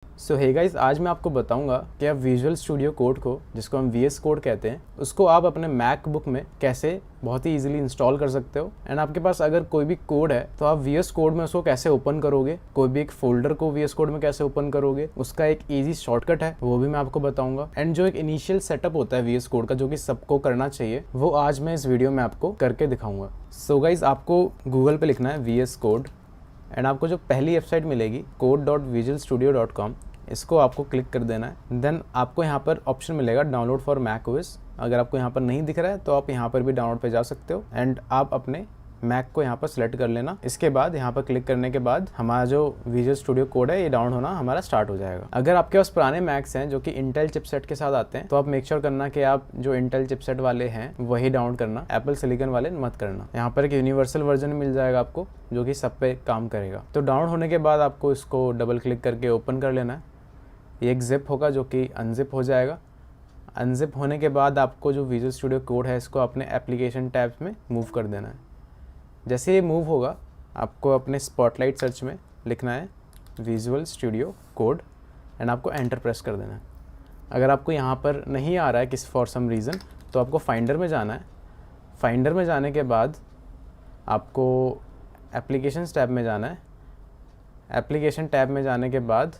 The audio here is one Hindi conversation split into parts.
सो हे गाइस, आज मैं आपको बताऊंगा कि आप विजुअल स्टूडियो कोड को, जिसको हम वीएस कोड कहते हैं, उसको आप अपने मैकबुक में कैसे बहुत ही इजीली इंस्टॉल कर सकते हो। एंड आपके पास अगर कोई भी कोड है तो आप वीएस कोड में उसको कैसे ओपन करोगे, कोई भी एक फोल्डर को वीएस कोड में कैसे ओपन करोगे, उसका एक ईजी शॉर्टकट है, वो भी मैं आपको बताऊंगा। एंड जो एक इनिशियल सेटअप होता है वीएस कोड का, जो कि सबको करना चाहिए, वो आज मैं इस वीडियो में आपको करके दिखाऊंगा। सो गाइज, आपको गूगल पे लिखना है वीएस कोड एंड आपको जो पहली वेबसाइट मिलेगी code.visualstudio.com, इसको आपको क्लिक कर देना है। देन आपको यहाँ पर ऑप्शन मिलेगा डाउनलोड फॉर मैकओएस। अगर आपको यहाँ पर नहीं दिख रहा है तो आप यहाँ पर भी डाउनलोड पे जा सकते हो एंड आप अपने मैक को यहाँ पर सिलेक्ट कर लेना। इसके बाद यहाँ पर क्लिक करने के बाद हमारा जो विजुअल स्टूडियो कोड है ये डाउनलोड होना हमारा स्टार्ट हो जाएगा। अगर आपके पास पुराने मैक्स हैं जो कि इंटेल चिपसेट के साथ आते हैं तो आप मेक श्योर करना कि आप जो इंटेल चिपसेट वाले हैं वही डाउनलोड करना, एप्पल सिलिकॉन वाले मत करना। यहाँ पर एक यूनिवर्सल वर्जन मिल जाएगा आपको जो कि सब पे काम करेगा। तो डाउनलोड होने के बाद आपको इसको डबल क्लिक करके ओपन कर लेना है। ये एक जिप होगा जो कि अनजिप हो जाएगा। अनजिप होने के बाद आपको जो विजुअल स्टूडियो कोड है इसको अपने एप्लीकेशन टैब में मूव कर देना है। जैसे ये मूव होगा आपको अपने स्पॉटलाइट सर्च में लिखना है विजुअल स्टूडियो कोड एंड आपको एंटर प्रेस कर देना है। अगर आपको यहाँ पर नहीं आ रहा है किसी फॉर सम रीज़न तो आपको फाइंडर में जाना है। फाइंडर में जाने के बाद आपको एप्लीकेशंस टैब में जाना है। एप्लीकेशन टैब में जाने के बाद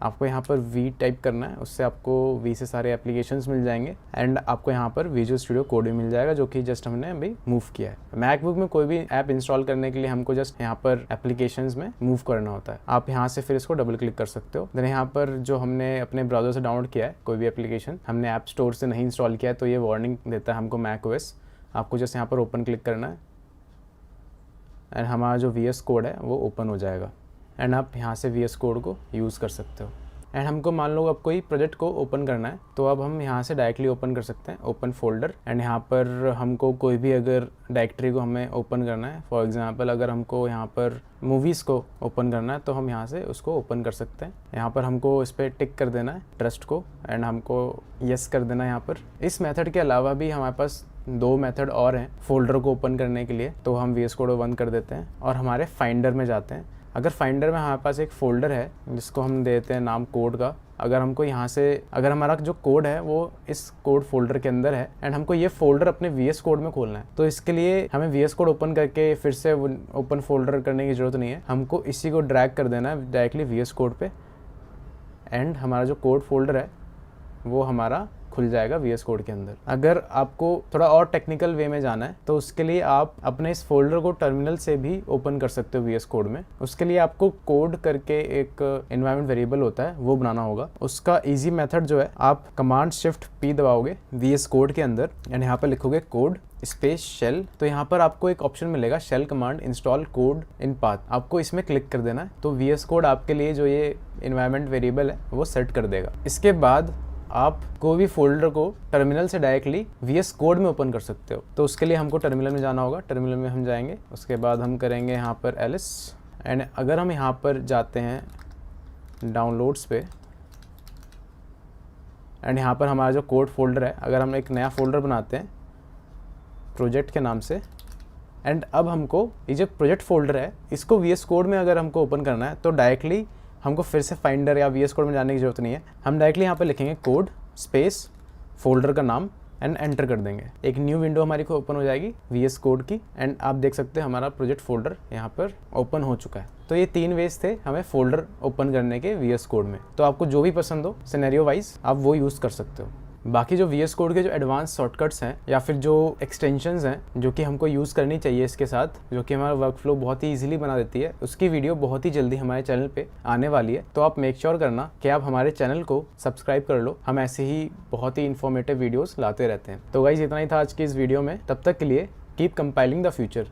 आपको यहाँ पर वी टाइप करना है, उससे आपको वी से सारे एप्लीकेशंस मिल जाएंगे एंड आपको यहाँ पर विजुअल स्टूडियो कोड भी मिल जाएगा जो कि जस्ट हमने अभी मूव किया है। मैकबुक में कोई भी ऐप इंस्टॉल करने के लिए हमको जस्ट यहाँ पर एप्लीकेशंस में मूव करना होता है। आप यहाँ से फिर इसको डबल क्लिक कर सकते हो। देन यहाँ पर जो हमने अपने ब्राउजर से डाउनलोड किया है कोई भी एप्लीकेशन, हमने ऐप स्टोर से नहीं इंस्टॉल किया है तो ये वार्निंग देता है हमको मैकओएस। आपको जस्ट यहाँ पर ओपन क्लिक करना है एंड हमारा जो वीएस कोड है वो ओपन हो जाएगा एंड आप यहाँ से वीएस कोड को यूज़ कर सकते हो। एंड हमको मान लो अब कोई प्रोजेक्ट को ओपन करना है तो अब हम यहाँ से डायरेक्टली ओपन कर सकते हैं, ओपन फोल्डर। एंड यहाँ पर हमको कोई भी अगर डायरेक्टरी को हमें ओपन करना है, फॉर एग्जांपल अगर हमको यहाँ पर मूवीज़ को ओपन करना है तो हम यहाँ से उसको ओपन कर सकते हैं। यहाँ पर हमको इस पर टिक कर देना है ट्रस्ट को एंड हमको यस कर देना है यहाँ पर। इस मेथड के अलावा भी हमारे पास दो मेथड और हैं फोल्डर को ओपन करने के लिए, तो हम वीएस कोड बंद कर देते हैं और हमारे फाइंडर में जाते हैं। अगर फाइंडर में हमारे पास एक फ़ोल्डर है जिसको हम देते हैं नाम कोड का, अगर हमको यहाँ से अगर हमारा जो कोड है वो इस कोड फोल्डर के अंदर है एंड हमको ये फोल्डर अपने वीएस कोड में खोलना है, तो इसके लिए हमें वीएस कोड ओपन करके फिर से ओपन फोल्डर करने की ज़रूरत नहीं है। हमको इसी को ड्रैग कर देना है डायरेक्टली वीएस कोड पे एंड हमारा जो कोड फोल्डर है वो हमारा खुल जाएगा वीएस कोड के अंदर। अगर आपको थोड़ा और टेक्निकल वे में जाना है तो उसके लिए आप अपने इस फोल्डर को टर्मिनल से भी ओपन कर सकते हो वीएस कोड में। उसके लिए आपको कोड करके एक एनवायरनमेंट वेरिएबल होता है वो बनाना होगा। उसका इजी मेथड जो है, आप कमांड शिफ्ट पी दबाओगे वीएस कोड के अंदर एंड यहाँ पर लिखोगे कोड स्पेस शेल। तो यहाँ पर आपको एक ऑप्शन मिलेगा शेल कमांड इंस्टॉल कोड इन पाथ, आपको इसमें क्लिक कर देना है। तो वीएस कोड आपके लिए जो ये एनवायरनमेंट वेरिएबल है वो सेट कर देगा। इसके बाद आप कोई भी फोल्डर को टर्मिनल से डायरेक्टली वीएस कोड में ओपन कर सकते हो। तो उसके लिए हमको टर्मिनल में जाना होगा। टर्मिनल में हम जाएंगे, उसके बाद हम करेंगे यहाँ पर एलिस एंड अगर हम यहाँ पर जाते हैं डाउनलोड्स पे एंड यहाँ पर हमारा जो कोड फोल्डर है, अगर हम एक नया फोल्डर बनाते हैं प्रोजेक्ट के नाम से एंड अब हमको ये जो प्रोजेक्ट फोल्डर है इसको वीएस कोड में अगर हमको ओपन करना है तो डायरेक्टली हमको फिर से फाइंडर या वीएस कोड में जाने की ज़रूरत नहीं है। हम डायरेक्टली यहाँ पर लिखेंगे कोड स्पेस फोल्डर का नाम एंड एंटर कर देंगे। एक न्यू विंडो हमारी को ओपन हो जाएगी वीएस कोड की एंड आप देख सकते हैं हमारा प्रोजेक्ट फोल्डर यहाँ पर ओपन हो चुका है। तो ये 3 वेज थे हमें फोल्डर ओपन करने के वीएस कोड में। तो आपको जो भी पसंद हो सिनेरियो वाइज आप वो यूज़ कर सकते हो। बाकी जो वीएस कोड के जो एडवांस शॉर्टकट्स हैं या फिर जो एक्सटेंशंस हैं जो कि हमको यूज़ करनी चाहिए इसके साथ, जो कि हमारा वर्कफ्लो बहुत ही इजीली बना देती है, उसकी वीडियो बहुत ही जल्दी हमारे चैनल पे आने वाली है। तो आप मेक श्योर करना कि आप हमारे चैनल को सब्सक्राइब कर लो। हम ऐसे ही बहुत ही इन्फॉर्मेटिव वीडियोज़ लाते रहते हैं। तो गाइस, इतना ही था आज की इस वीडियो में। तब तक के लिए कीप कंपाइलिंग द फ्यूचर।